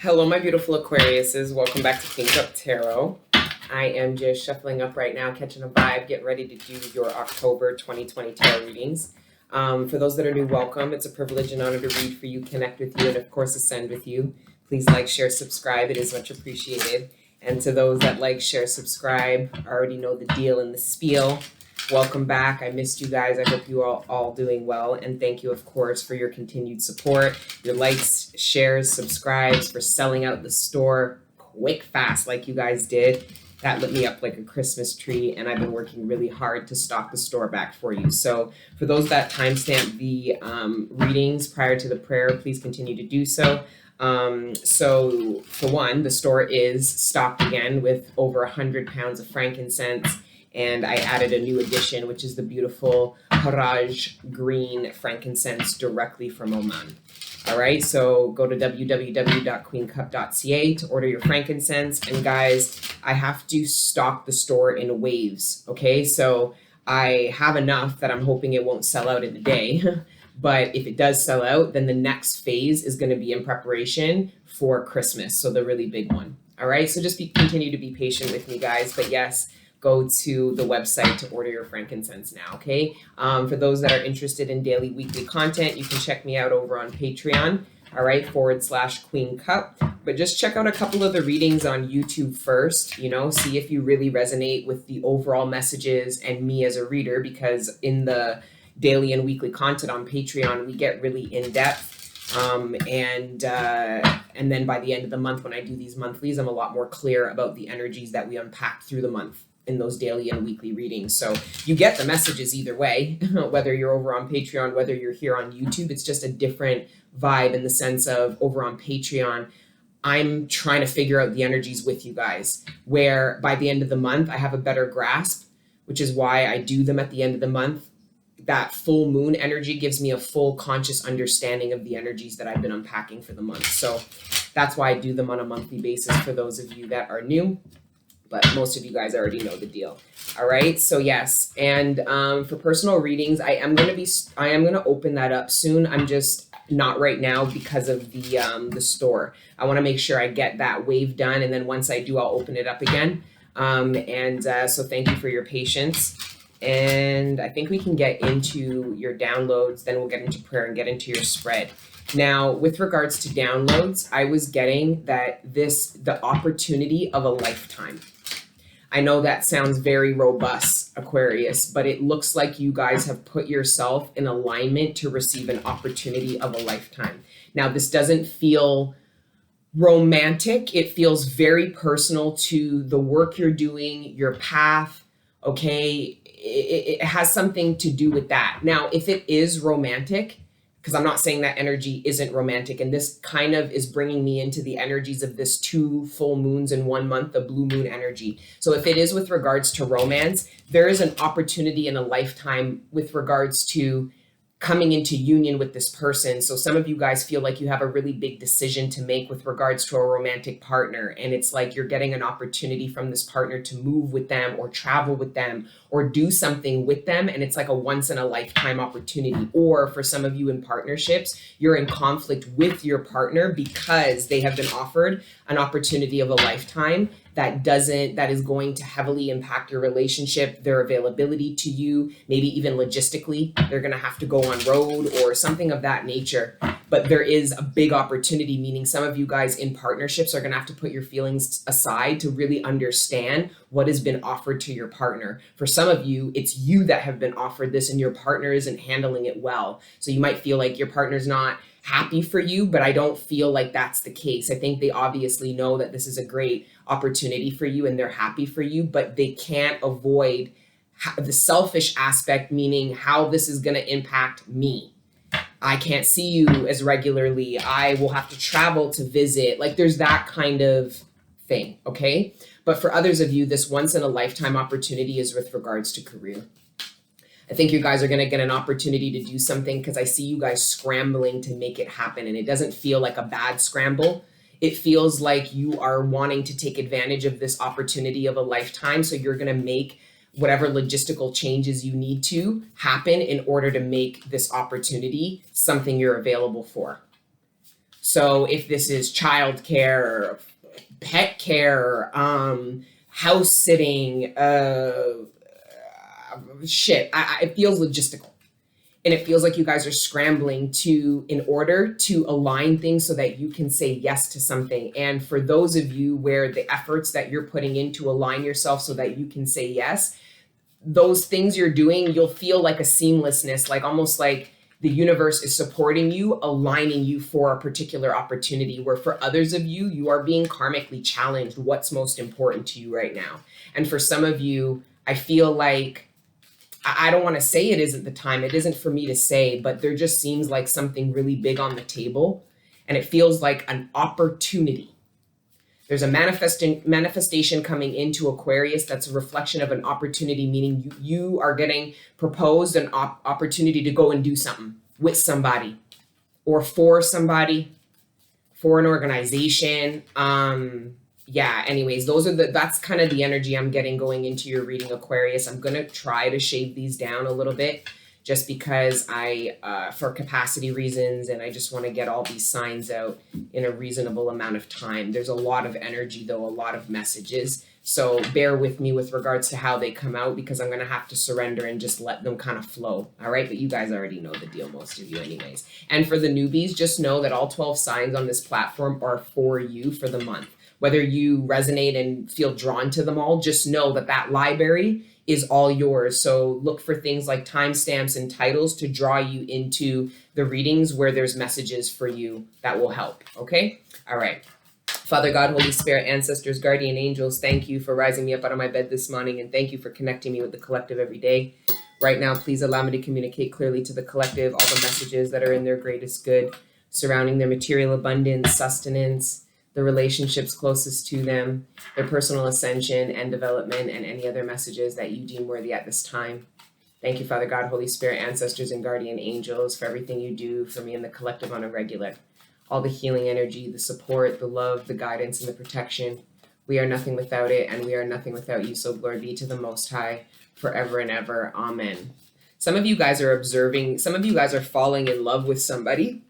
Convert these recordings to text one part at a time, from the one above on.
Hello, my beautiful Aquariuses. Welcome back to King Cup Tarot. I am just shuffling up right now, catching a vibe, getting ready to do your October 2020 tarot readings. For those that are new, welcome. It's a privilege and honor to read for you, connect with you, and of course, ascend with you. Please like, share, subscribe. It is much appreciated. And to those that like, share, subscribe, already know the deal and the spiel. Welcome back. I missed you guys. I hope you are all doing well. And thank you, of course, for your continued support, your likes, shares, subscribes, for selling out the store quick, fast, like you guys did. That lit me up like a Christmas tree. And I've been working really hard to stock the store back for you. So for those that timestamp the readings prior to the prayer, please continue to do so. So for one, the store is stocked again with over 100 pounds of frankincense. And I added a new addition, which is the beautiful Haraj green frankincense directly from Oman. All right, so go to www.queencup.ca to order your frankincense. And guys, I have to stock the store in waves, okay? So I have enough that I'm hoping it won't sell out in a day. But if it does sell out, then the next phase is going to be in preparation for Christmas, so the really big one. All right, so just continue to be patient with me, guys. But yes, go to the website to order your frankincense now, okay? For those that are interested in daily, weekly content, you can check me out over on Patreon, all right, /Queen Cup. But just check out a couple of the readings on YouTube first, see if you really resonate with the overall messages and me as a reader, because in the daily and weekly content on Patreon, we get really in-depth. And then by the end of the month, when I do these monthlies, I'm a lot more clear about the energies that we unpack through the month in those daily and weekly readings. So you get the messages either way, whether you're over on Patreon, whether you're here on YouTube. It's just a different vibe in the sense of over on Patreon, I'm trying to figure out the energies with you guys, where by the end of the month, I have a better grasp, which is why I do them at the end of the month. That full moon energy gives me a full conscious understanding of the energies that I've been unpacking for the month. So that's why I do them on a monthly basis for those of you that are new. But most of you guys already know the deal. All right. So yes. And for personal readings, I am going to open that up soon. I'm just not right now because of the store. I want to make sure I get that wave done. And then once I do, I'll open it up again. So thank you for your patience. And I think we can get into your downloads. Then we'll get into prayer and get into your spread. Now, with regards to downloads, I was getting that the opportunity of a lifetime. I know that sounds very robust, Aquarius, but it looks like you guys have put yourself in alignment to receive an opportunity of a lifetime. Now, this doesn't feel romantic. It feels very personal to the work you're doing, your path, okay? It has something to do with that. Now, if it is romantic, because I'm not saying that energy isn't romantic, and this kind of is bringing me into the energies of this 2 full moons in 1 month, the blue moon energy. So if it is with regards to romance, there is an opportunity in a lifetime with regards to coming into union with this person. So some of you guys feel like you have a really big decision to make with regards to a romantic partner. And it's like you're getting an opportunity from this partner to move with them or travel with them or do something with them. And it's like a once in a lifetime opportunity. Or for some of you in partnerships, you're in conflict with your partner because they have been offered an opportunity of a lifetime that is going to heavily impact your relationship, their availability to you, maybe even logistically, they're going to have to go on road or something of that nature. But there is a big opportunity, meaning some of you guys in partnerships are going to have to put your feelings aside to really understand what has been offered to your partner. For some of you, it's you that have been offered this and your partner isn't handling it well. So you might feel like your partner's not happy for you, but I don't feel like that's the case. I think they obviously know that this is a great opportunity for you and they're happy for you, but they can't avoid the selfish aspect, meaning how this is going to impact me. I can't see you as regularly. I will have to travel to visit. Like there's that kind of thing, okay? But for others of you, this once in a lifetime opportunity is with regards to career. I think you guys are going to get an opportunity to do something because I see you guys scrambling to make it happen. And it doesn't feel like a bad scramble. It feels like you are wanting to take advantage of this opportunity of a lifetime. So you're going to make whatever logistical changes you need to happen in order to make this opportunity something you're available for. So if this is childcare, pet care, house sitting, it feels logistical. And it feels like you guys are scrambling in order to align things so that you can say yes to something. And for those of you where the efforts that you're putting in to align yourself so that you can say yes, those things you're doing, you'll feel like a seamlessness, like almost like the universe is supporting you, aligning you for a particular opportunity, where for others of you, you are being karmically challenged. What's most important to you right now? And for some of you, I feel like, I don't want to say it isn't the time. It isn't for me to say, but there just seems like something really big on the table, and it feels like an opportunity. There's a manifestation coming into Aquarius that's a reflection of an opportunity, meaning you are getting proposed an opportunity to go and do something with somebody or for somebody, for an organization. Anyways, that's kind of the energy I'm getting going into your reading, Aquarius. I'm going to try to shave these down a little bit just because for capacity reasons, and I just want to get all these signs out in a reasonable amount of time. There's a lot of energy, though, a lot of messages. So bear with me with regards to how they come out, because I'm going to have to surrender and just let them kind of flow. All right. But you guys already know the deal, most of you anyways. And for the newbies, just know that all 12 signs on this platform are for you for the month. Whether you resonate and feel drawn to them all, just know that library is all yours. So look for things like timestamps and titles to draw you into the readings where there's messages for you that will help. Okay. All right. Father God, Holy Spirit, ancestors, guardian angels, thank you for rising me up out of my bed this morning, and thank you for connecting me with the collective every day. Right now, please allow me to communicate clearly to the collective all the messages that are in their greatest good, surrounding their material abundance, sustenance, the relationships closest to them, their personal ascension and development, and any other messages that you deem worthy at this time. Thank you, Father God, Holy Spirit, ancestors, and guardian angels, for everything you do for me and the collective on a regular. All the healing energy, the support, the love, the guidance, and the protection. We are nothing without it, and we are nothing without you. So glory be to the Most High forever and ever. Amen. Some of you guys are observing, some of you guys are falling in love with somebody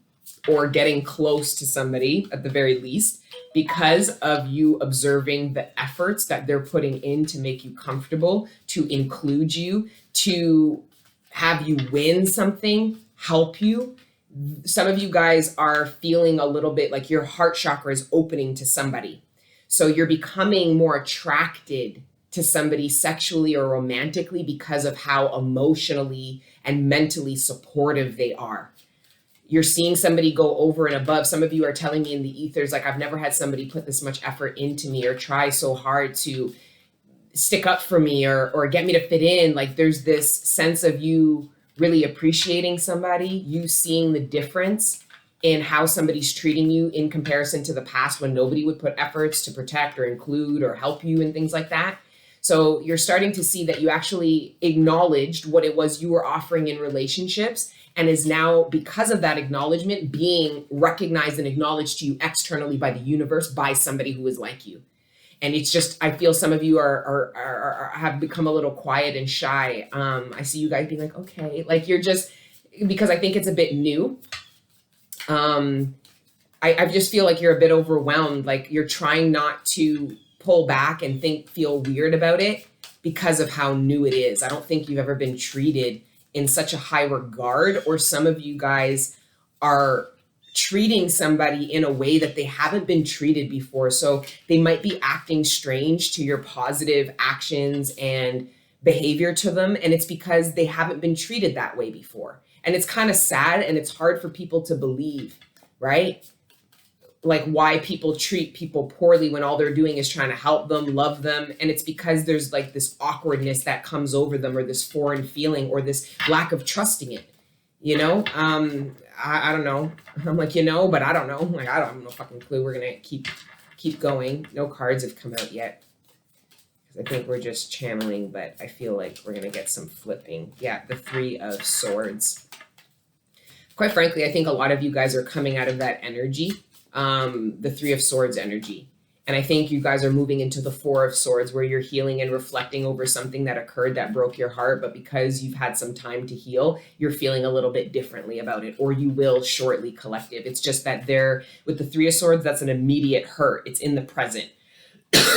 or getting close to somebody at the very least, because of you observing the efforts that they're putting in to make you comfortable, to include you, to have you win something, help you. Some of you guys are feeling a little bit like your heart chakra is opening to somebody. So you're becoming more attracted to somebody sexually or romantically because of how emotionally and mentally supportive they are. You're seeing somebody go over and above. Some of you are telling me in the ethers, like, I've never had somebody put this much effort into me or try so hard to stick up for me or get me to fit in. Like, there's this sense of you really appreciating somebody, you seeing the difference in how somebody's treating you in comparison to the past when nobody would put efforts to protect or include or help you and things like that. So you're starting to see that you actually acknowledged what it was you were offering in relationships, and is now, because of that acknowledgement, being recognized and acknowledged to you externally by the universe, by somebody who is like you. And it's just, I feel some of you have become a little quiet and shy. I see you guys being like, okay, like you're just, because I think it's a bit new. I just feel like you're a bit overwhelmed. Like you're trying not to pull back and feel weird about it because of how new it is. I don't think you've ever been treated in such a high regard, or some of you guys are treating somebody in a way that they haven't been treated before. So they might be acting strange to your positive actions and behavior to them. And it's because they haven't been treated that way before. And it's kind of sad, and it's hard for people to believe, right? Like why people treat people poorly when all they're doing is trying to help them, love them. And it's because there's like this awkwardness that comes over them, or this foreign feeling, or this lack of trusting it, you know? I don't know. I'm like, but I don't know. Like, I don't have no fucking clue. We're going to keep going. No cards have come out yet, because I think we're just channeling, but I feel like we're going to get some flipping. Yeah, the 3 of Swords. Quite frankly, I think a lot of you guys are coming out of that energy. The 3 of Swords energy. And I think you guys are moving into the Four of Swords, where you're healing and reflecting over something that occurred that broke your heart. But because you've had some time to heal, you're feeling a little bit differently about it, or you will shortly, collective. It's just that with the Three of Swords, that's an immediate hurt. It's in the present.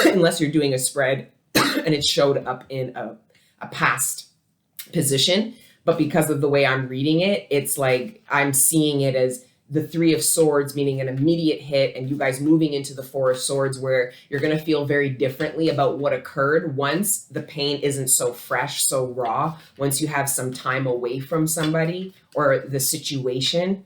Unless you're doing a spread and it showed up in a past position. But because of the way I'm reading it, it's like I'm seeing it as the Three of Swords, meaning an immediate hit, and you guys moving into the Four of Swords, where you're going to feel very differently about what occurred once the pain isn't so fresh, so raw, once you have some time away from somebody or the situation.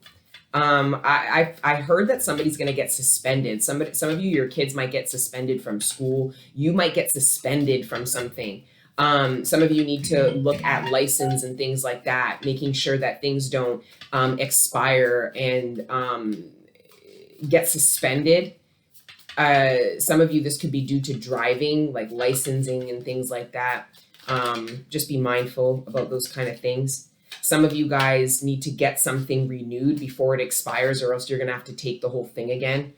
I heard that somebody's going to get suspended. Some of you, your kids might get suspended from school. You might get suspended from something. Some of you need to look at license and things like that, making sure that things don't expire and get suspended. Some of you, this could be due to driving, like licensing and things like that. Just be mindful about those kind of things. Some of you guys need to get something renewed before it expires, or else you're going to have to take the whole thing again.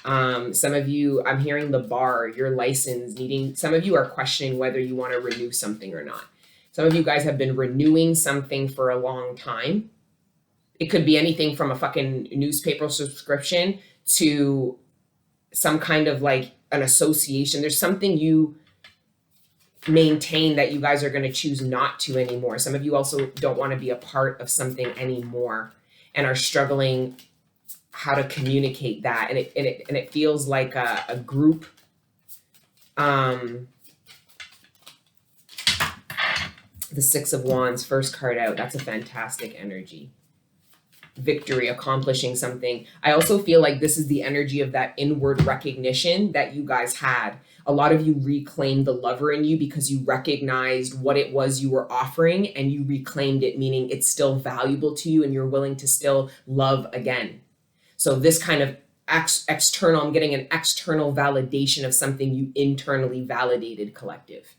Some of you, I'm hearing the bar, your license needing, some of you are questioning whether you want to renew something or not. Some of you guys have been renewing something for a long time. It could be anything from a fucking newspaper subscription to some kind of like an association. There's something you maintain that you guys are going to choose not to anymore. Some of you also don't want to be a part of something anymore and are struggling how to communicate that, and it feels like a group. The Six of Wands, first card out. That's a fantastic energy. Victory, accomplishing something. I also feel like this is the energy of that inward recognition that you guys had. A lot of you reclaimed the lover in you because you recognized what it was you were offering, and you reclaimed it, meaning it's still valuable to you and you're willing to still love again. So this kind of external, I'm getting an external validation of something you internally validated, collective.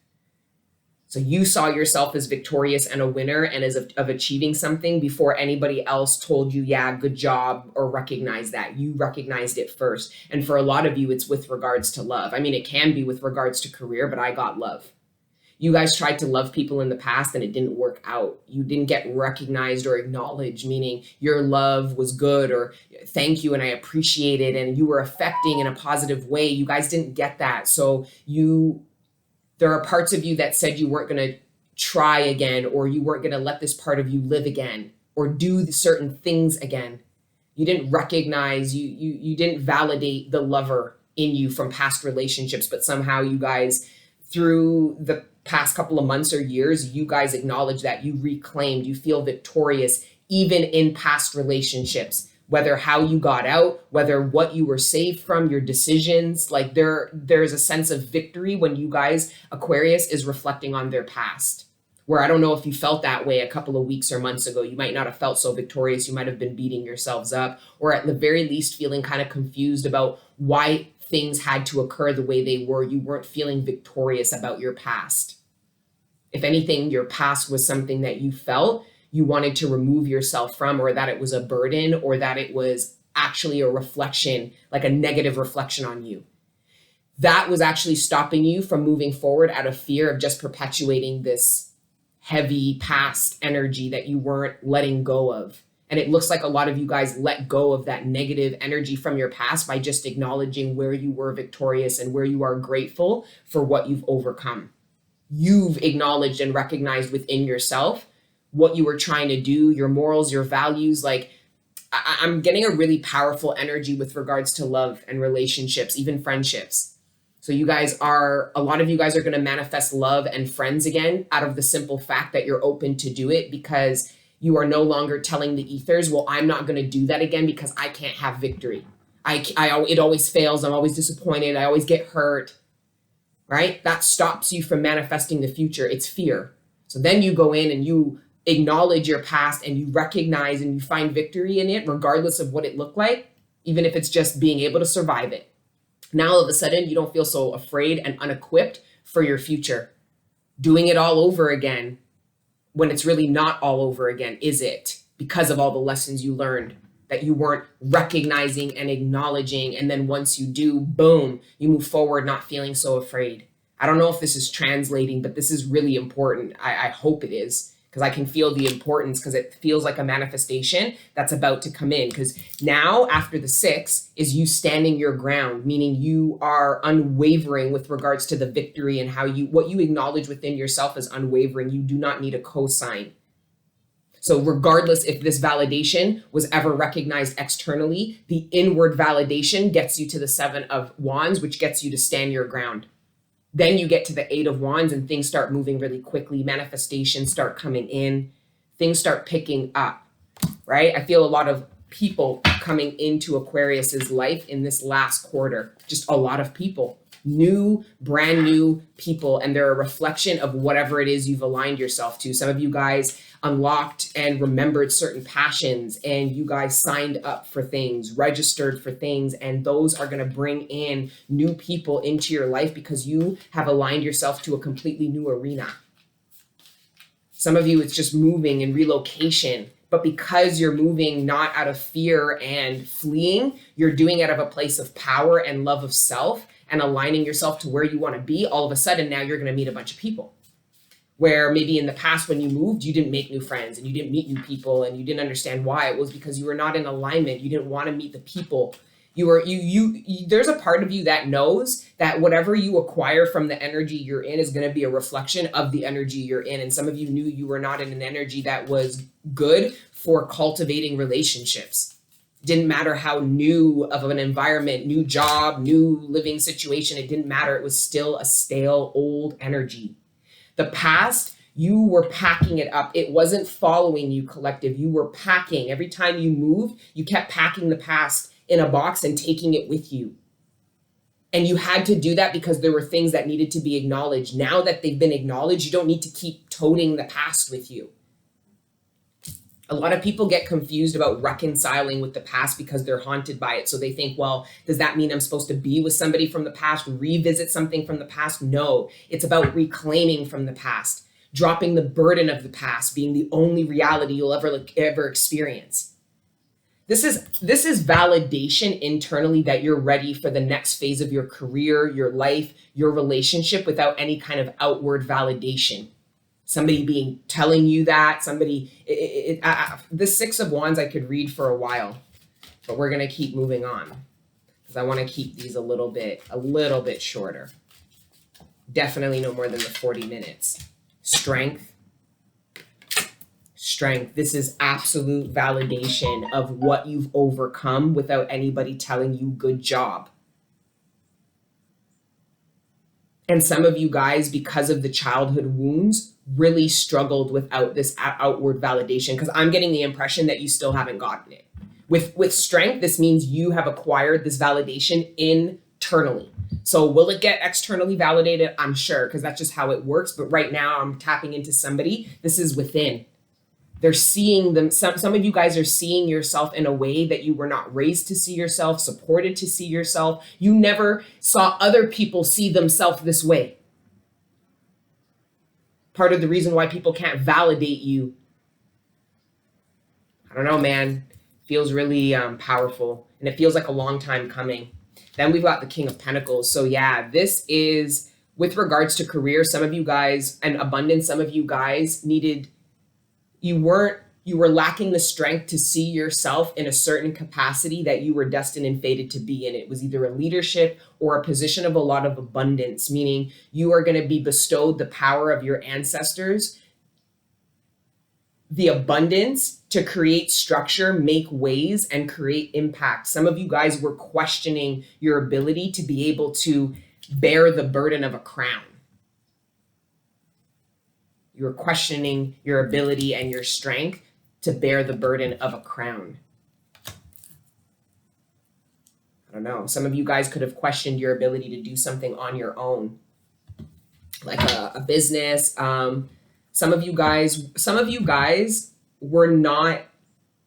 So you saw yourself as victorious and a winner and as of achieving something before anybody else told you, yeah, good job, or recognize that. You recognized it first. And for a lot of you, it's with regards to love. I mean, it can be with regards to career, but I got love. You guys tried to love people in the past and it didn't work out. You didn't get recognized or acknowledged, meaning your love was good, or thank you and I appreciate it, and you were affecting in a positive way. You guys didn't get that. So there are parts of you that said you weren't going to try again, or you weren't going to let this part of you live again, or do certain things again. You didn't recognize, you didn't validate the lover in you from past relationships, but somehow you guys, through the past couple of months or years, you guys acknowledge that, you reclaimed, you feel victorious even in past relationships, whether how you got out, whether what you were saved from, your decisions. Like there's a sense of victory when you guys, Aquarius, is reflecting on their past, where I don't know if you felt that way a couple of weeks or months ago. You might not have felt so victorious. You might have been beating yourselves up, or at the very least feeling kind of confused about why things had to occur the way they were. You weren't feeling victorious about your past. If anything, your past was something that you felt you wanted to remove yourself from, or that it was a burden, or that it was actually a reflection, like a negative reflection on you. That was actually stopping you from moving forward out of fear of just perpetuating this heavy past energy that you weren't letting go of. And it looks like a lot of you guys let go of that negative energy from your past by just acknowledging where you were victorious and where you are grateful for what you've overcome. You've acknowledged and recognized within yourself what you were trying to do, your morals, your values. Like I'm getting a really powerful energy with regards to love and relationships, even friendships. So a lot of you guys are going to manifest love and friends again out of the simple fact that you're open to do it, because you are no longer telling the ethers, well, I'm not going to do that again because I can't have victory. It always fails. I'm always disappointed. I always get hurt, right? That stops you from manifesting the future. It's fear. So then you go in and you acknowledge your past and you recognize and you find victory in it, regardless of what it looked like, even if it's just being able to survive it. Now, all of a sudden, you don't feel so afraid and unequipped for your future. Doing it all over again when it's really not all over again, is it? Because of all the lessons you learned that you weren't recognizing and acknowledging. And then once you do, boom, you move forward, not feeling so afraid. I don't know if this is translating, but this is really important. I hope it is, because I can feel the importance, because it feels like a manifestation that's about to come in. Because now, after the 6, is you standing your ground, meaning you are unwavering with regards to the victory and what you acknowledge within yourself as unwavering. You do not need a cosign. So regardless if this validation was ever recognized externally, the inward validation gets you to the 7 of Wands, which gets you to stand your ground. Then you get to the 8 of Wands and things start moving really quickly. Manifestations start coming in. Things start picking up, right? I feel a lot of people coming into Aquarius's life in this last quarter. Just a lot of people. New, brand new people. And they're a reflection of whatever it is you've aligned yourself to. Some of you guys unlocked and remembered certain passions, and you guys signed up for things, registered for things, and those are going to bring in new people into your life because you have aligned yourself to a completely new arena. Some of you, it's just moving and relocation, but because you're moving not out of fear and fleeing, you're doing it out of a place of power and love of self and aligning yourself to where you want to be. All of a sudden, now you're going to meet a bunch of people. Where maybe in the past when you moved, you didn't make new friends and you didn't meet new people and you didn't understand why. It was because you were not in alignment. You didn't want to meet the people. There's a part of you that knows that whatever you acquire from the energy you're in is going to be a reflection of the energy you're in. And some of you knew you were not in an energy that was good for cultivating relationships. Didn't matter how new of an environment, new job, new living situation, it didn't matter. It was still a stale, old energy. The past, you were packing it up. It wasn't following you, collective. You were packing. Every time you moved, you kept packing the past in a box and taking it with you. And you had to do that because there were things that needed to be acknowledged. Now that they've been acknowledged, you don't need to keep toting the past with you. A lot of people get confused about reconciling with the past because they're haunted by it. So they think, well, does that mean I'm supposed to be with somebody from the past, revisit something from the past? No, it's about reclaiming from the past, dropping the burden of the past, being the only reality you'll ever experience. This is validation internally that you're ready for the next phase of your career, your life, your relationship without any kind of outward validation. Somebody telling you that, this 6 of Wands I could read for a while, but we're going to keep moving on because I want to keep these a little bit shorter. Definitely no more than the 40 minutes. Strength. This is absolute validation of what you've overcome without anybody telling you good job. And some of you guys, because of the childhood wounds, really struggled without this outward validation, because I'm getting the impression that you still haven't gotten it. With strength, this means you have acquired this validation internally. So will it get externally validated? I'm sure, because that's just how it works. But right now I'm tapping into somebody. This is within. They're seeing them. Some of you guys are seeing yourself in a way that you were not raised to see yourself, supported to see yourself. You never saw other people see themselves this way. Part of the reason why people can't validate you. I don't know, man. Feels really powerful. And it feels like a long time coming. Then we've got the King of Pentacles. So yeah, this is with regards to career. Some of you guys, and abundance, some of you guys you were lacking the strength to see yourself in a certain capacity that you were destined and fated to be in. It was either a leadership or a position of a lot of abundance, meaning you are going to be bestowed the power of your ancestors, the abundance to create structure, make waves, and create impact. Some of you guys were questioning your ability to be able to bear the burden of a crown. You were questioning your ability and your strength to bear the burden of a crown. I don't know. Some of you guys could have questioned your ability to do something on your own, like a business. Some of you guys were not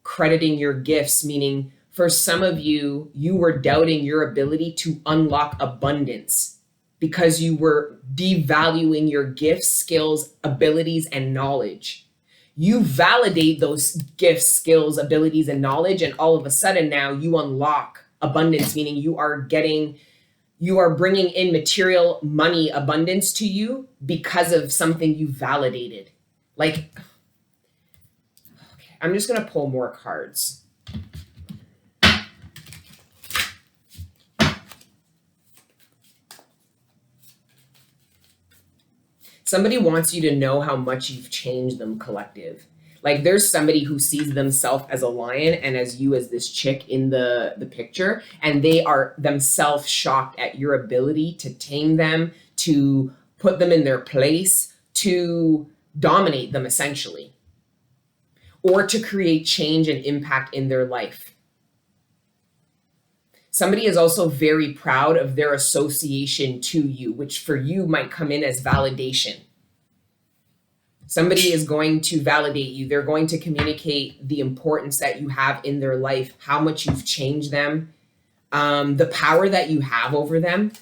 crediting your gifts, meaning for some of you, you were doubting your ability to unlock abundance because you were devaluing your gifts, skills, abilities, and knowledge. You validate those gifts, skills, abilities, and knowledge, and all of a sudden now you unlock abundance, meaning you are bringing in material money abundance to you because of something you validated. Like, okay, I'm just going to pull more cards. Somebody wants you to know how much you've changed them, collective. Like, there's somebody who sees themselves as a lion and as you as this chick in the picture, and they are themselves shocked at your ability to tame them, to put them in their place, to dominate them essentially, or to create change and impact in their life. Somebody is also very proud of their association to you, which for you might come in as validation. Somebody is going to validate you. They're going to communicate the importance that you have in their life, how much you've changed them, the power that you have over them.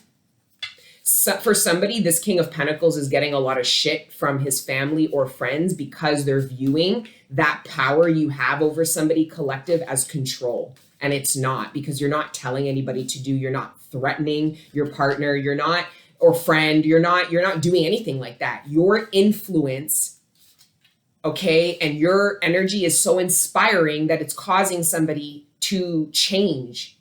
So for somebody, this King of Pentacles is getting a lot of shit from his family or friends because they're viewing that power you have over somebody, collective, as control. And it's not, because you're not telling anybody to do, you're not threatening your partner, you're not, or friend, you're not doing anything like that. Your influence, okay, and your energy is so inspiring that it's causing somebody to change.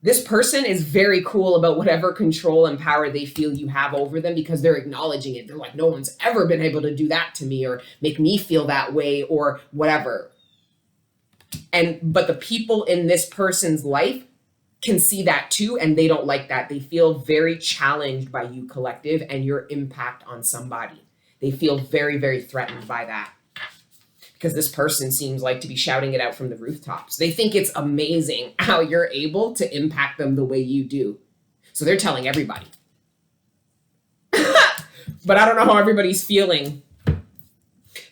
This person is very cool about whatever control and power they feel you have over them, because they're acknowledging it. They're like, no one's ever been able to do that to me or make me feel that way or whatever. But the people in this person's life can see that too, and they don't like that. They feel very challenged by you, collective, and your impact on somebody. They feel very, very threatened by that, because this person seems like to be shouting it out from the rooftops. They think it's amazing how you're able to impact them the way you do. So they're telling everybody. But I don't know how everybody's feeling,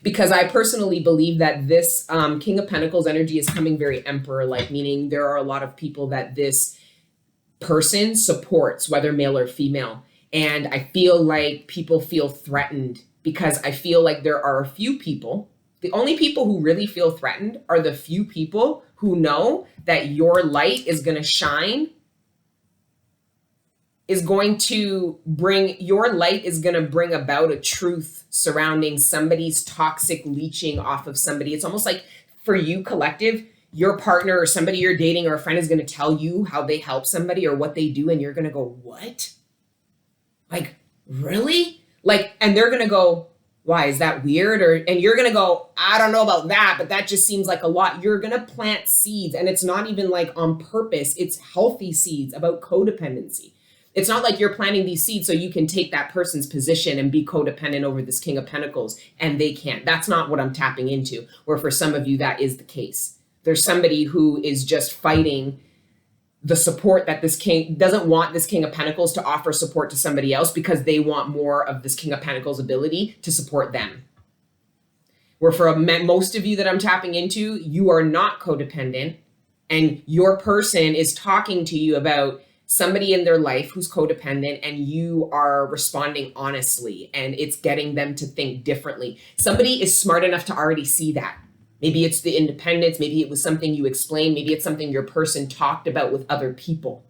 because I personally believe that this King of Pentacles energy is coming very Emperor-like, meaning there are a lot of people that this person supports, whether male or female. And I feel like people feel threatened, because I feel like there are a few people. The only people who really feel threatened are the few people who know that your light is going to shine, your light is going to bring about a truth surrounding somebody's toxic leeching off of somebody. It's almost like for you, collective, your partner or somebody you're dating or a friend is going to tell you how they help somebody or what they do. And you're going to go, what? Like, really? Like, and they're going to go, why, is that weird? And you're going to go, I don't know about that, but that just seems like a lot. You're going to plant seeds, and it's not even like on purpose. It's healthy seeds about codependency. It's not like you're planting these seeds so you can take that person's position and be codependent over this King of Pentacles, and they can't. That's not what I'm tapping into, where for some of you, that is the case. There's somebody who is just fighting the support that this king doesn't want, this King of Pentacles to offer support to somebody else, because they want more of this King of Pentacles ability to support them. Where for most of you that I'm tapping into, you are not codependent, and your person is talking to you about somebody in their life who's codependent, and you are responding honestly, and it's getting them to think differently. Somebody is smart enough to already see that. Maybe it's the independence. Maybe it was something you explained. Maybe it's something your person talked about with other people.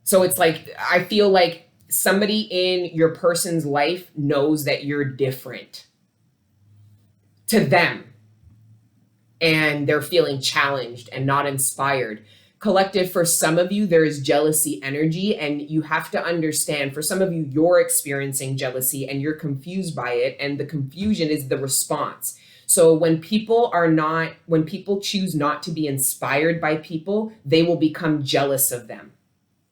So it's like, I feel like somebody in your person's life knows that you're different to them, and they're feeling challenged and not inspired. Collective, for some of you, there is jealousy energy, and you have to understand, for some of you, you're experiencing jealousy and you're confused by it, and the confusion is the response. So when people choose not to be inspired by people, they will become jealous of them.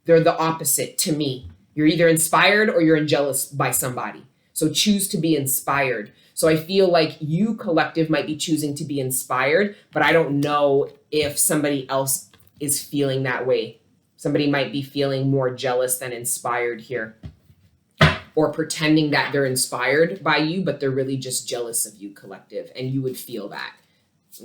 They're the opposite to me. You're either inspired or you're jealous by somebody. So choose to be inspired. So I feel like you, collective, might be choosing to be inspired, but I don't know if somebody else is feeling that way. Somebody might be feeling more jealous than inspired here, or pretending that they're inspired by you, but they're really just jealous of you, collective. And you would feel that,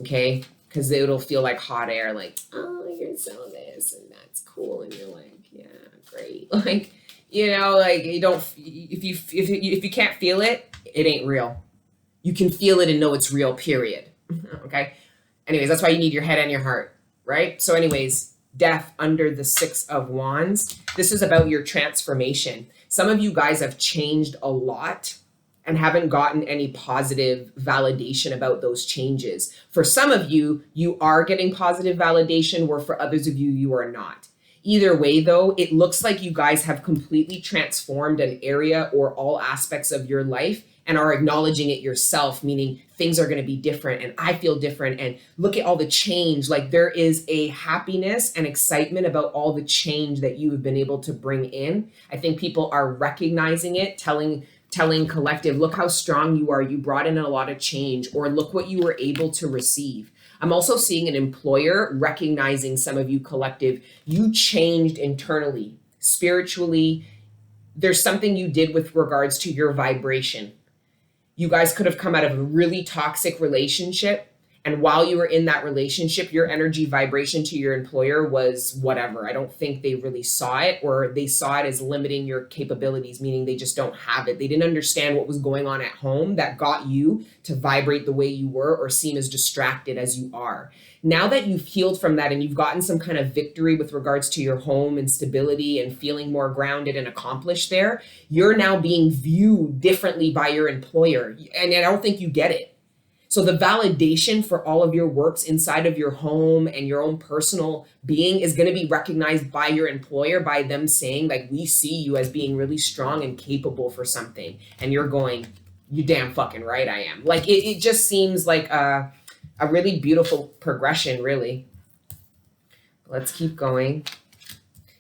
okay? Because it'll feel like hot air, like, oh, you're so this and that's cool. And you're like, yeah, great. Like, you know, like, you don't, if you can't feel it, it ain't real. You can feel it and know it's real, period. Okay? Anyways, that's why you need your head and your heart, right? So anyways, death under the 6 of Wands. This is about your transformation. Some of you guys have changed a lot and haven't gotten any positive validation about those changes. For some of you, you are getting positive validation, where for others of you, you are not. Either way, though, it looks like you guys have completely transformed an area or all aspects of your life and are acknowledging it yourself, meaning things are going to be different and I feel different and look at all the change. Like there is a happiness and excitement about all the change that you have been able to bring in. I think people are recognizing it, telling collective, look how strong you are. You brought in a lot of change, or look what you were able to receive. I'm also seeing an employer recognizing some of you collective. You changed internally, spiritually. There's something you did with regards to your vibration. You guys could have come out of a really toxic relationship. And while you were in that relationship, your energy vibration to your employer was whatever. I don't think they really saw it, or they saw it as limiting your capabilities, meaning they just don't have it. They didn't understand what was going on at home that got you to vibrate the way you were or seem as distracted as you are. Now that you've healed from that and you've gotten some kind of victory with regards to your home and stability and feeling more grounded and accomplished there, you're now being viewed differently by your employer. And I don't think you get it. So the validation for all of your works inside of your home and your own personal being is going to be recognized by your employer, by them saying, like, we see you as being really strong and capable for something. And you're going, you damn fucking right I am. Like, it just seems like a really beautiful progression, really. Let's keep going.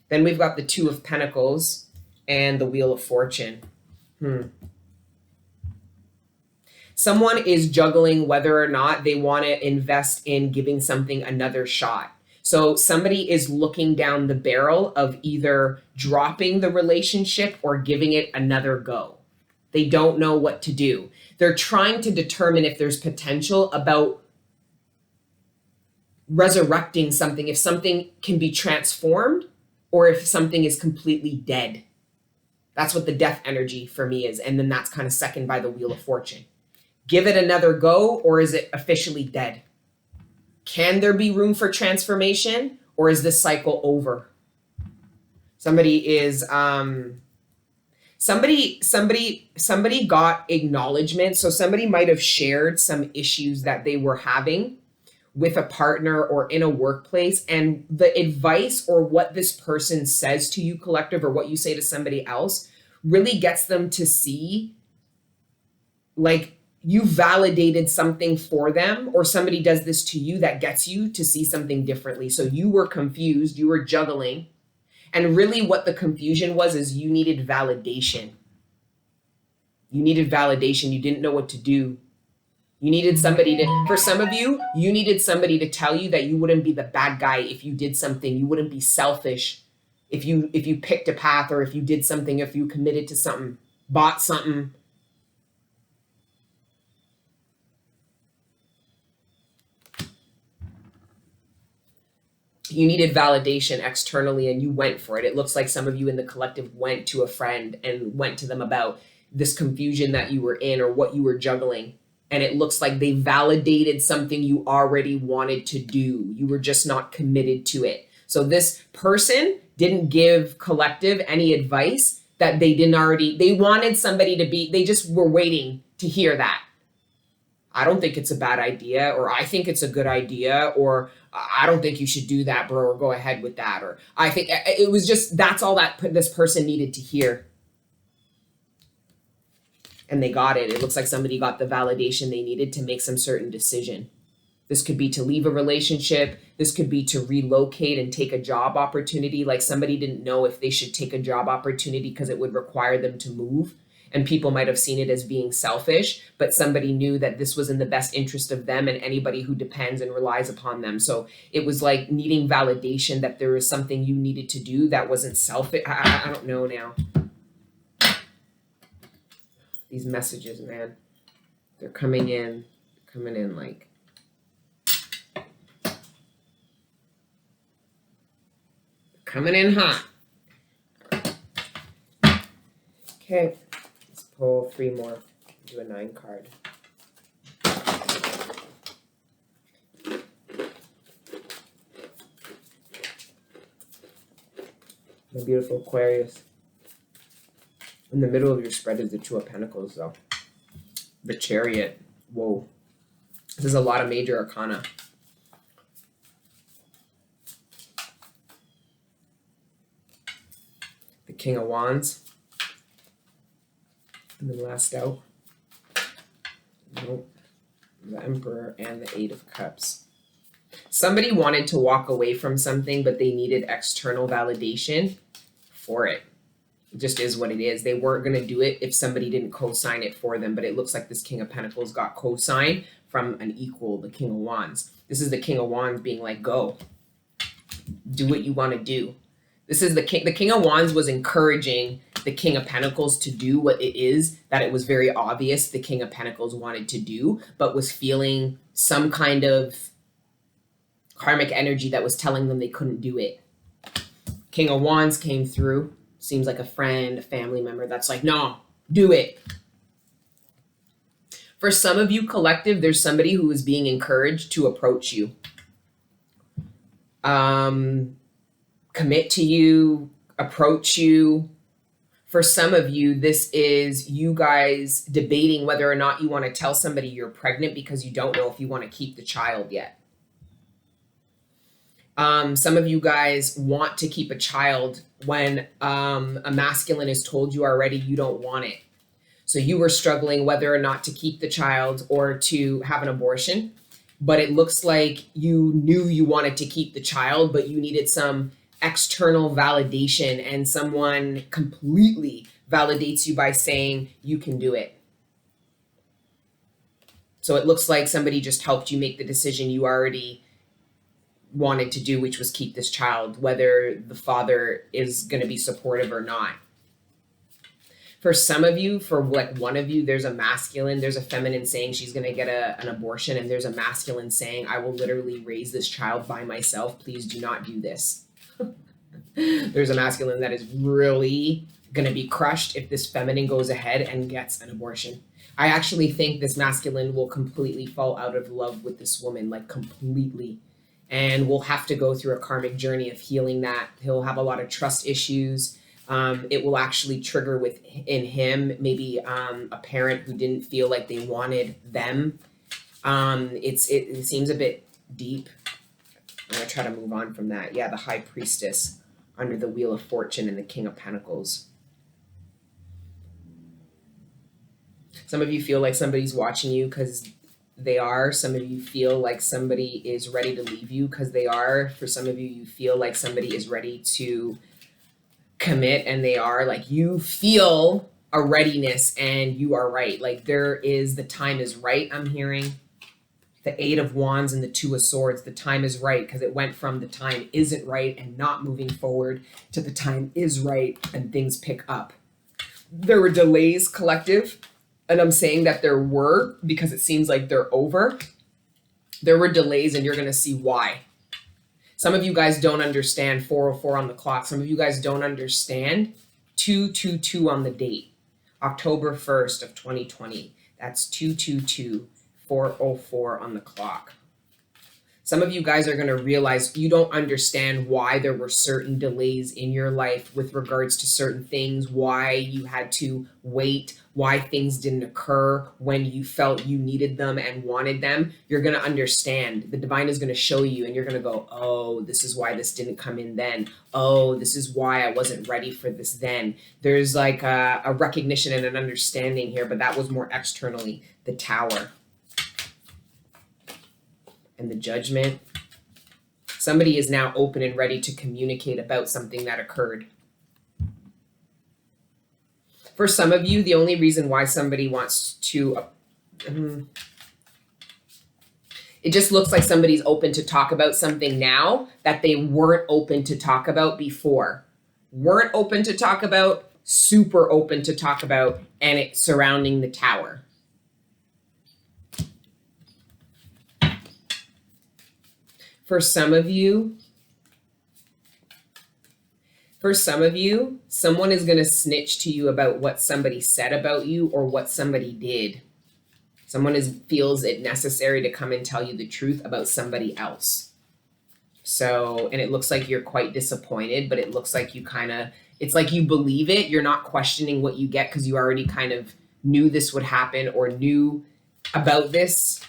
Then we've got the 2 of Pentacles and the Wheel of Fortune. Someone is juggling whether or not they want to invest in giving something another shot. So somebody is looking down the barrel of either dropping the relationship or giving it another go. They don't know what to do. They're trying to determine if there's potential about resurrecting something, if something can be transformed or if something is completely dead. That's what the death energy for me is. And then that's kind of second by the Wheel of Fortune. Give it another go, or is it officially dead? Can there be room for transformation, or is this cycle over? Somebody is somebody got acknowledgement. So somebody might have shared some issues that they were having with a partner or in a workplace, and the advice or what this person says to you, collective, or what you say to somebody else really gets them to see, like, you validated something for them, or somebody does this to you that gets you to see something differently. So you were confused, you were juggling. And really what the confusion was is you needed validation. You needed validation. You didn't know what to do. You needed somebody to, for some of you, you needed somebody to tell you that you wouldn't be the bad guy if you did something. You wouldn't be selfish if you picked a path, or if you did something, if you committed to something, bought something. You needed validation externally and you went for it. It looks like some of you in the collective went to a friend and went to them about this confusion that you were in or what you were juggling. And it looks like they validated something you already wanted to do. You were just not committed to it. So this person didn't give collective any advice that they didn't already, they wanted somebody to be, they just were waiting to hear that. I don't think it's a bad idea, or I think it's a good idea, or I don't think you should do that, bro, or go ahead with that. Or I think it was just, that's all that this person needed to hear. And they got it. It looks like somebody got the validation they needed to make some certain decision. This could be to leave a relationship. This could be to relocate and take a job opportunity. Like somebody didn't know if they should take a job opportunity because it would require them to move. And people might have seen it as being selfish, but somebody knew that this was in the best interest of them and anybody who depends and relies upon them. So it was like needing validation that there was something you needed to do that wasn't selfish. I don't know now. These messages, man, they're coming in like. Coming in hot. Okay. Pull 3 more, do a 9 card. My beautiful Aquarius. In the middle of your spread is the Two of Pentacles, though. The Chariot. Whoa. This is a lot of major arcana. The King of Wands. And then last out. Nope. The Emperor and the Eight of Cups. Somebody wanted to walk away from something, but they needed external validation for it. It just is what it is. They weren't going to do it if somebody didn't co-sign it for them, but it looks like this King of Pentacles got co-signed from an equal, the King of Wands. This is the King of Wands being like, go. Do what you want to do. This is the King. The King of Wands was encouraging the King of Pentacles to do what it is that it was very obvious the King of Pentacles wanted to do, but was feeling some kind of karmic energy that was telling them they couldn't do it. King of Wands came through. Seems like a friend, a family member that's like, no, do it. For some of you, collective, there's somebody who is being encouraged to approach you. Commit to you, approach you. For some of you, this is you guys debating whether or not you want to tell somebody you're pregnant because you don't know if you want to keep the child yet. Some of you guys want to keep a child when a masculine has told you already you don't want it. So you were struggling whether or not to keep the child or to have an abortion. But it looks like you knew you wanted to keep the child, but you needed some external validation, and someone completely validates you by saying you can do it. So it looks like somebody just helped you make the decision you already wanted to do, which was keep this child, whether the father is going to be supportive or not. For some of you, for like one of you, there's a masculine, there's a feminine saying she's going to get an abortion, and there's a masculine saying, I will literally raise this child by myself. Please do not do this. There's a masculine that is really going to be crushed if this feminine goes ahead and gets an abortion. I actually think this masculine will completely fall out of love with this woman, like completely. And will have to go through a karmic journey of healing that. He'll have a lot of trust issues. It will actually trigger within him maybe a parent who didn't feel like they wanted them. It seems a bit deep. I'm going to try to move on from that. Yeah, the High Priestess under the Wheel of Fortune and the King of Pentacles. Some of you feel like somebody's watching you because they are. Some of you feel like somebody is ready to leave you because they are. For some of you, you feel like somebody is ready to commit, and they are. Like, you feel a readiness and you are right. Like, there is, the time is right, I'm hearing. The Eight of Wands and the Two of Swords, the time is right, because it went from the time isn't right and not moving forward to the time is right and things pick up. There were delays, collective, and I'm saying that there were because it seems like they're over. There were delays, and you're going to see why. Some of you guys don't understand 4:04 on the clock. Some of you guys don't understand 222 on the date. October 1st of 2020. That's 222. 4:04 on the clock. Some of you guys are going to realize you don't understand why there were certain delays in your life with regards to certain things, why you had to wait, why things didn't occur when you felt you needed them and wanted them. You're going to understand. The divine is going to show you, and you're going to go, oh, this is why this didn't come in then. Oh, this is why I wasn't ready for this then. There's like a recognition and an understanding here, but that was more externally. The Tower. And the Judgment. Somebody is now open and ready to communicate about something that occurred. For some of you, the only reason why somebody wants to, it just looks like somebody's open to talk about something now that they weren't open to talk about before. Weren't open to talk about, super open to talk about, and it's surrounding the Tower. For some of you, someone is going to snitch to you about what somebody said about you or what somebody did. Someone feels it necessary to come and tell you the truth about somebody else. So, and it looks like you're quite disappointed, but it looks like you kind of, it's like you believe it. You're not questioning what you get because you already kind of knew this would happen or knew about this.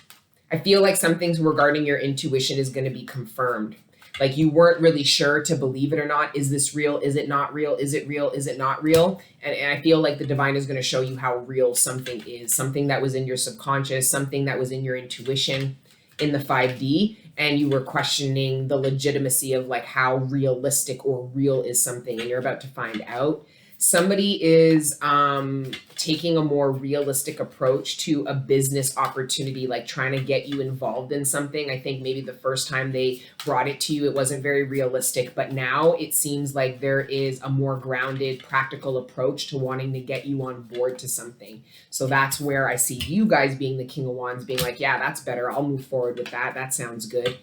I feel like some things regarding your intuition is going to be confirmed. Like you weren't really sure to believe it or not. Is this real? Is it not real? Is it real? Is it not real? And I feel like the divine is going to show you how real something is, something that was in your subconscious, something that was in your intuition in the 5D, and you were questioning the legitimacy of like how realistic or real is something, and you're about to find out. Somebody is taking a more realistic approach to a business opportunity, like trying to get you involved in something. I think maybe the first time they brought it to you, it wasn't very realistic, but now it seems like there is a more grounded, practical approach to wanting to get you on board to something. So that's where I see you guys being the King of Wands, being like, yeah, that's better. I'll move forward with that. That sounds good.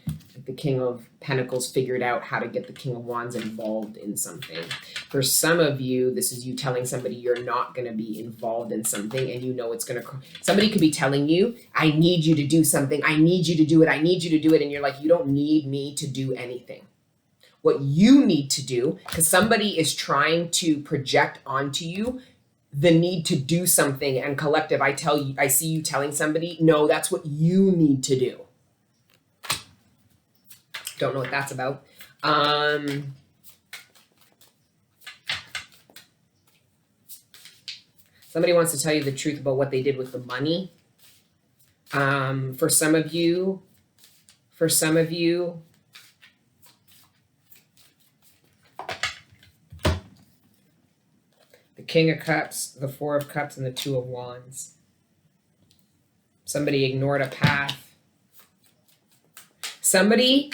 The King of Pentacles figured out how to get the King of Wands involved in something. For some of you, this is you telling somebody you're not going to be involved in something, and you know it's going to, somebody could be telling you, I need you to do something. I need you to do it. I need you to do it. And you're like, you don't need me to do anything. What you need to do, because somebody is trying to project onto you the need to do something, and collective, I tell you, I see you telling somebody, no, that's what you need to do. Don't know what that's about. Somebody wants to tell you the truth about what they did with the money. For some of you, the King of Cups, the Four of Cups, and the Two of Wands. Somebody ignored a path. Somebody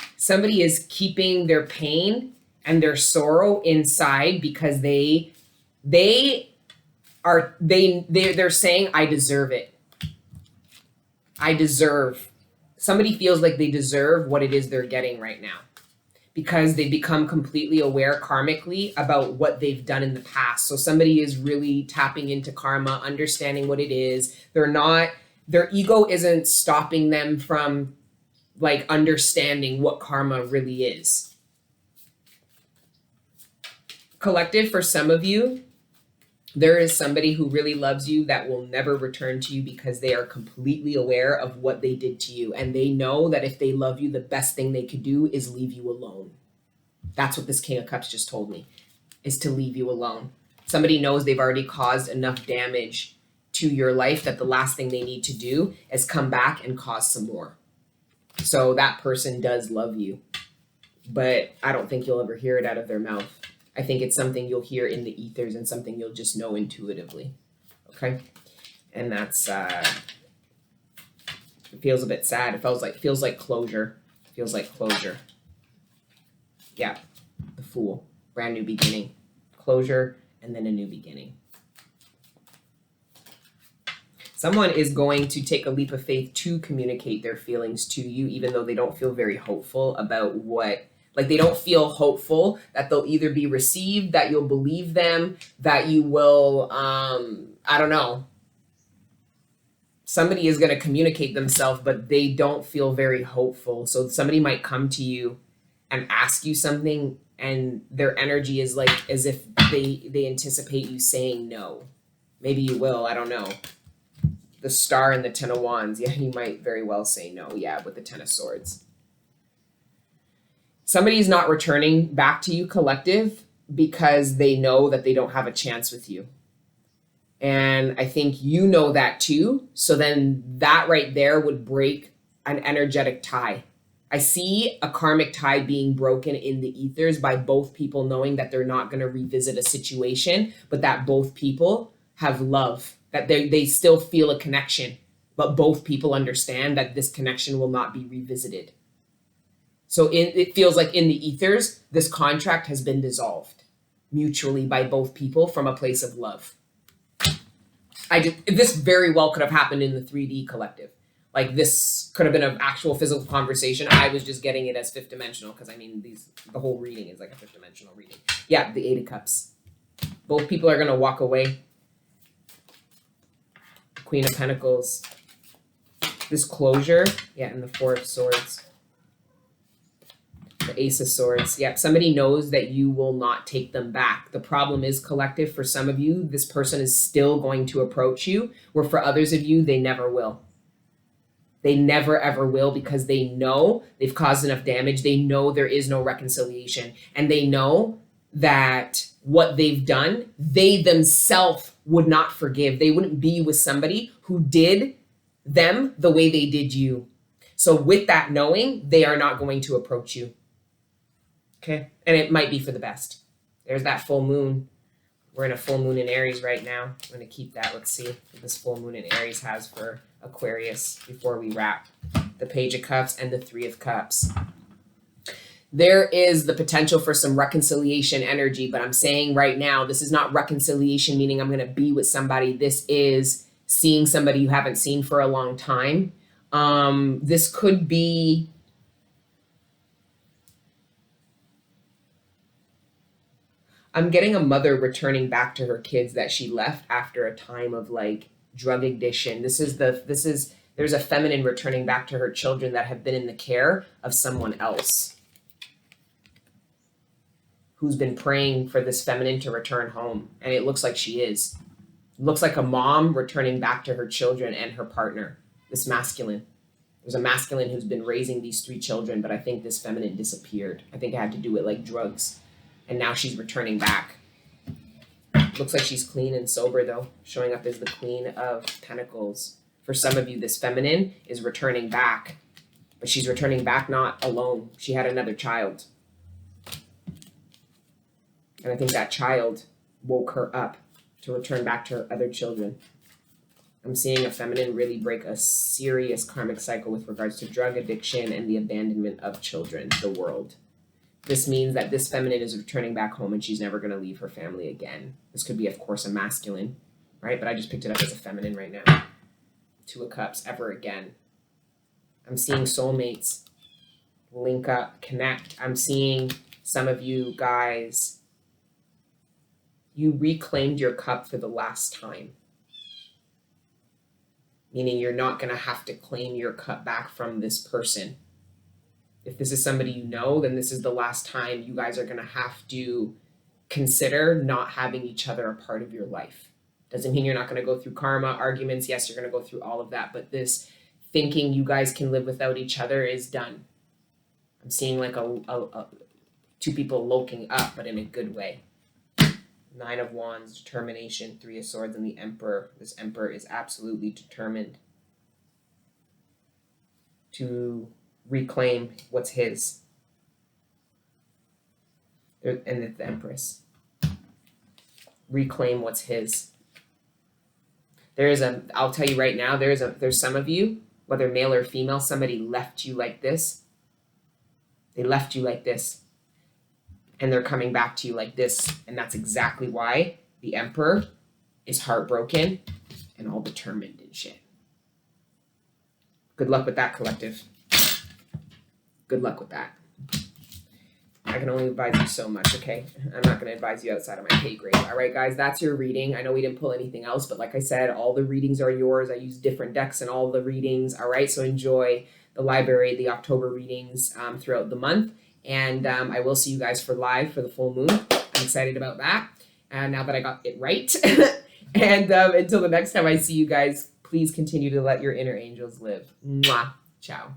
is keeping their pain and their sorrow inside because they're saying, I deserve it. I deserve. Somebody feels like they deserve what it is they're getting right now because they become completely aware karmically about what they've done in the past. So somebody is really tapping into karma, understanding what it is. Their ego isn't stopping them from like understanding what karma really is. Collective, for some of you, there is somebody who really loves you that will never return to you because they are completely aware of what they did to you. And they know that if they love you, the best thing they could do is leave you alone. That's what this King of Cups just told me, is to leave you alone. Somebody knows they've already caused enough damage to your life that the last thing they need to do is come back and cause some more. So that person does love you, but I don't think you'll ever hear it out of their mouth. I think it's something you'll hear in the ethers and something you'll just know intuitively. Okay? And that's, it feels a bit sad. It feels like closure. Feels like closure. Yeah. The Fool. Brand new beginning. Closure and then a new beginning. Someone is going to take a leap of faith to communicate their feelings to you, even though they don't feel very hopeful about what, like they don't feel hopeful that they'll either be received, that you'll believe them, that you will, I don't know. Somebody is going to communicate themselves, but they don't feel very hopeful. So somebody might come to you and ask you something, and their energy is like as if they anticipate you saying no. Maybe you will, I don't know. The Star and the Ten of Wands. Yeah, you might very well say no. Yeah, with the Ten of Swords. Somebody's not returning back to you, collective, because they know that they don't have a chance with you. And I think you know that too. So then that right there would break an energetic tie. I see a karmic tie being broken in the ethers by both people knowing that they're not going to revisit a situation, but that both people have love, that they still feel a connection, but both people understand that this connection will not be revisited. So it feels like in the ethers, this contract has been dissolved mutually by both people from a place of love. This very well could have happened in the 3D collective. Like this could have been an actual physical conversation. I was just getting it as fifth dimensional because I mean, the whole reading is like a fifth dimensional reading. Yeah, the Eight of Cups. Both people are going to walk away. Queen of Pentacles. This closure. Yeah, and the Four of Swords. The Ace of Swords. Yep. Somebody knows that you will not take them back. The problem is, collective, for some of you, this person is still going to approach you, where for others of you, they never will. They never ever will, because they know they've caused enough damage. They know there is no reconciliation. And they know that what they've done, they themselves would not forgive. They wouldn't be with somebody who did them the way they did you. So with that knowing, they are not going to approach you. Okay. And it might be for the best. There's that full moon. We're in a full moon in Aries right now. I'm going to keep that. Let's see what this full moon in Aries has for Aquarius before we wrap. The Page of Cups and the Three of Cups. There is the potential for some reconciliation energy, but I'm saying right now, this is not reconciliation, meaning I'm going to be with somebody. This is seeing somebody you haven't seen for a long time. This could be... I'm getting a mother returning back to her kids that she left after a time of like drug addiction. There's a feminine returning back to her children that have been in the care of someone else, who's been praying for this feminine to return home. And it looks like she is. It looks like a mom returning back to her children and her partner, this masculine. There's a masculine who's been raising these 3 children, but I think this feminine disappeared. I think it had to do with like drugs. And now she's returning back. Looks like she's clean and sober, though, showing up as the Queen of Pentacles. For some of you, this feminine is returning back, but she's returning back not alone. She had another child. And I think that child woke her up to return back to her other children. I'm seeing a feminine really break a serious karmic cycle with regards to drug addiction and the abandonment of children, the world. This means that this feminine is returning back home and she's never going to leave her family again. This could be, of course, a masculine, right? But I just picked it up as a feminine right now. 2 of Cups, ever again. I'm seeing soulmates link up, connect. I'm seeing some of you guys, you reclaimed your cup for the last time. Meaning you're not going to have to claim your cup back from this person. If this is somebody you know, then this is the last time you guys are going to have to consider not having each other a part of your life. Doesn't mean you're not going to go through karma, arguments. Yes, you're going to go through all of that. But this thinking you guys can live without each other is done. I'm seeing like 2 people loking up, but in a good way. 9 of Wands, determination, 3 of Swords, and the Emperor. This Emperor is absolutely determined to reclaim what's his. And it's the Empress. Reclaim what's his. I'll tell you right now, there's some of you, whether male or female, somebody left you like this. They left you like this. And they're coming back to you like this. And that's exactly why the Emperor is heartbroken and all determined and shit. Good luck with that, collective. Good luck with that. I can only advise you so much, okay? I'm not going to advise you outside of my pay grade. All right, guys, that's your reading. I know we didn't pull anything else, but like I said, all the readings are yours. I use different decks in all the readings. All right, so enjoy the library, the October readings throughout the month. And I will see you guys for live for the full moon. I'm excited about that. Now that I got it right. And until the next time I see you guys, please continue to let your inner angels live. Mwah. Ciao.